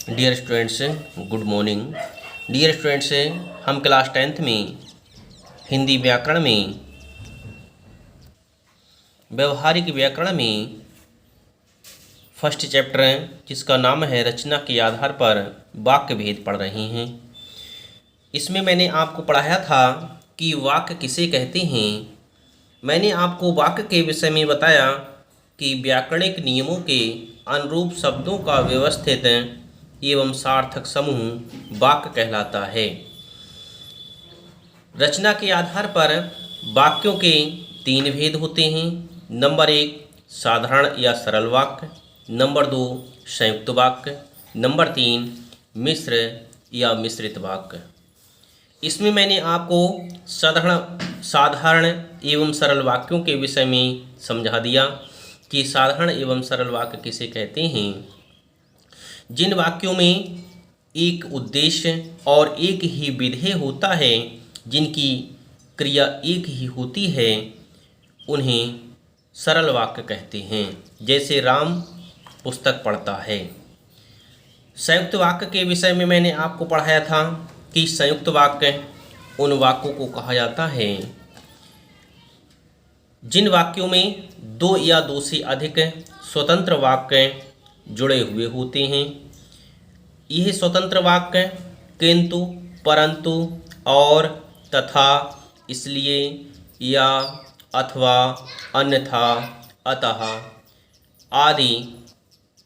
Dear students, good morning. Dear students, हम class 10th में हिंदी व्याकरण में व्यवहारिक व्याकरण में फर्स्ट चैप्टर जिसका नाम है रचना के आधार पर वाक्य भेद पढ़ रहे हैं। इसमें मैंने आपको पढ़ाया था कि वाक्य किसे कहते हैं। मैंने आपको वाक्य के विषय में बताया कि व्याकरणिक नियमों के अनुरूप शब्दों का व्यवस्थित एवं सार्थक समूह वाक्य कहलाता है। रचना के आधार पर वाक्यों के 3 भेद होते हैं। नंबर 1 साधारण या सरल वाक्य, नंबर 2 संयुक्त वाक्य, नंबर 3 मिश्र या मिश्रित वाक्य। इसमें मैंने आपको साधारण एवं सरल वाक्यों के विषय में समझा दिया कि साधारण एवं सरल वाक्य किसे कहते हैं। जिन वाक्यों में एक उद्देश्य और एक ही विधेय होता है, जिनकी क्रिया एक ही होती है, उन्हें सरल वाक्य कहते हैं। जैसे राम पुस्तक पढ़ता है। संयुक्त वाक्य के विषय में मैंने आपको पढ़ाया था कि संयुक्त वाक्य उन वाक्यों को कहा जाता है जिन वाक्यों में 2 या 2 से अधिक स्वतंत्र वाक्य जुड़े हुए होते हैं। यह स्वतंत्र वाक्य किंतु, परंतु, और, तथा, इसलिए, या, अथवा, अन्यथा, अतः आदि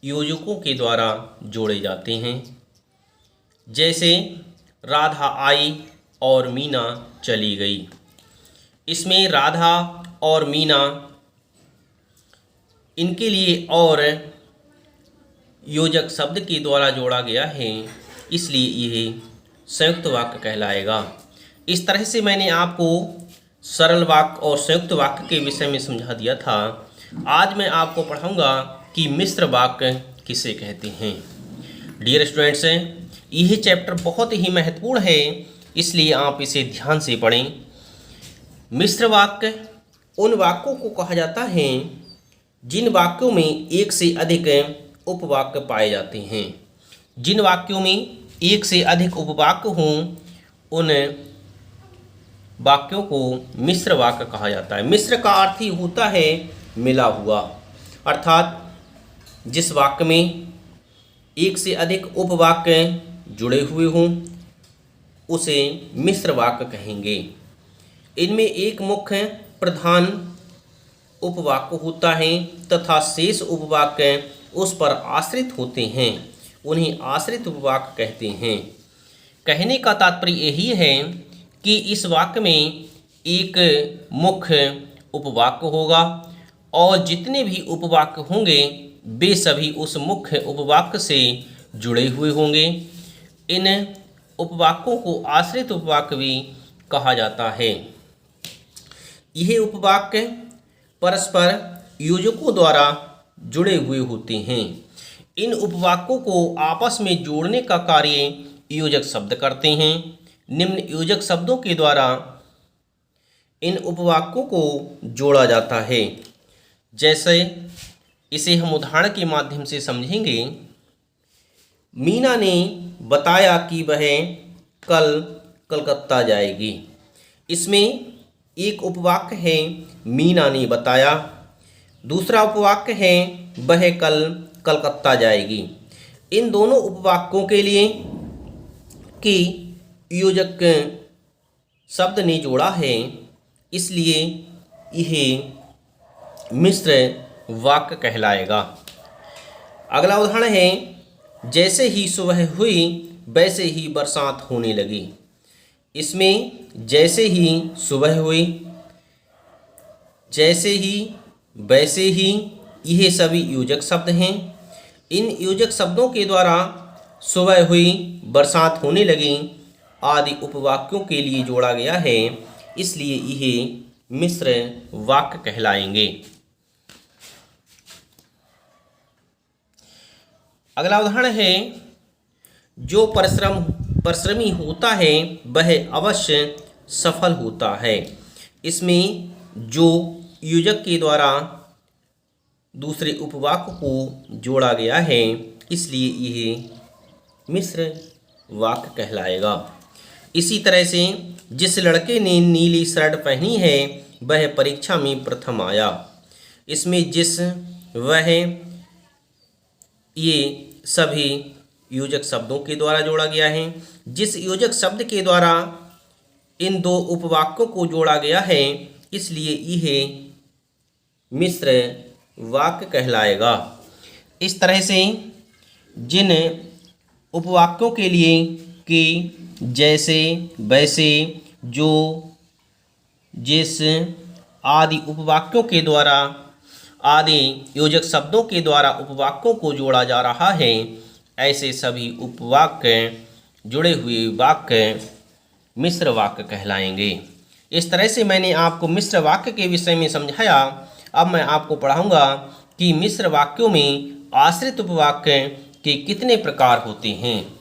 योजकों के द्वारा जोड़े जाते हैं। जैसे राधा आई और मीना चली गई। इसमें राधा और मीना इनके लिए और योजक शब्द के द्वारा जोड़ा गया है, इसलिए यह संयुक्त वाक्य कहलाएगा। इस तरह से मैंने आपको सरल वाक्य और संयुक्त वाक्य के विषय में समझा दिया था। आज मैं आपको पढ़ाऊंगा कि मिश्र वाक्य किसे कहते हैं। डियर स्टूडेंट्स, यह चैप्टर बहुत ही महत्वपूर्ण है, इसलिए आप इसे ध्यान से पढ़ें। मिश्र वाक्य उन वाक्यों को कहा जाता है जिन वाक्यों में एक से अधिक उपवाक्य पाए जाते हैं। जिन वाक्यों में एक से अधिक उपवाक्य हों, उन वाक्यों को मिश्र वाक्य कहा जाता है। मिश्र का अर्थ ही होता है मिला हुआ, अर्थात जिस वाक्य में एक से अधिक उपवाक्य जुड़े हुए हों, उसे मिश्र वाक्य कहेंगे। इनमें एक मुख्य प्रधान उपवाक्य होता है तथा शेष उपवाक्य उस पर आश्रित होते हैं, उन्हें आश्रित उपवाक्य कहते हैं। कहने का तात्पर्य यही है कि इस वाक्य में एक मुख्य उपवाक्य होगा और जितने भी उपवाक्य होंगे वे सभी उस मुख्य उपवाक्य से जुड़े हुए होंगे। इन उपवाक्यों को आश्रित उपवाक्य भी कहा जाता है। यह उपवाक्य परस्पर योजकों द्वारा जुड़े हुए होते हैं। इन उपवाक्यों को आपस में जोड़ने का कार्य योजक शब्द करते हैं। निम्न योजक शब्दों के द्वारा इन उपवाक्यों को जोड़ा जाता है। जैसे इसे हम उदाहरण के माध्यम से समझेंगे। मीना ने बताया कि वह कल कलकत्ता जाएगी। इसमें एक उपवाक्य है मीना ने बताया, दूसरा उपवाक्य है वह कल कलकत्ता जाएगी। इन दोनों उपवाक्यों के लिए कि योजक शब्द ने जोड़ा है, इसलिए यह मिश्र वाक्य कहलाएगा। अगला उदाहरण है जैसे ही सुबह हुई वैसे ही बरसात होने लगी। इसमें जैसे ही सुबह हुई, जैसे ही, वैसे ही, यह सभी योजक शब्द हैं। इन योजक शब्दों के द्वारा सुबह हुई, बरसात होने लगी आदि उपवाक्यों के लिए जोड़ा गया है, इसलिए यह मिश्र वाक्य कहलाएंगे। अगला उदाहरण है जो परिश्रमी होता है वह अवश्य सफल होता है। इसमें जो योजक के द्वारा दूसरे उपवाक्य को जोड़ा गया है, इसलिए यह मिश्र वाक्य कहलाएगा। इसी तरह से जिस लड़के ने नीली शर्ट पहनी है वह परीक्षा में प्रथम आया। इसमें जिस, वह, ये सभी योजक शब्दों के द्वारा जोड़ा गया है। जिस योजक शब्द के द्वारा इन दो उपवाक्यों को जोड़ा गया है इसलिए यह मिश्र वाक्य कहलाएगा। इस तरह से जिन उपवाक्यों के लिए कि, जैसे, वैसे, जो, जिस आदि उपवाक्यों के द्वारा, आदि योजक शब्दों के द्वारा उपवाक्यों को जोड़ा जा रहा है, ऐसे सभी उपवाक्य, जुड़े हुए वाक्य मिश्र वाक्य कहलाएंगे। इस तरह से मैंने आपको मिश्र वाक्य के विषय में समझाया। अब मैं आपको पढ़ाऊंगा कि मिश्र वाक्यों में आश्रित उपवाक्य के कितने प्रकार होते हैं।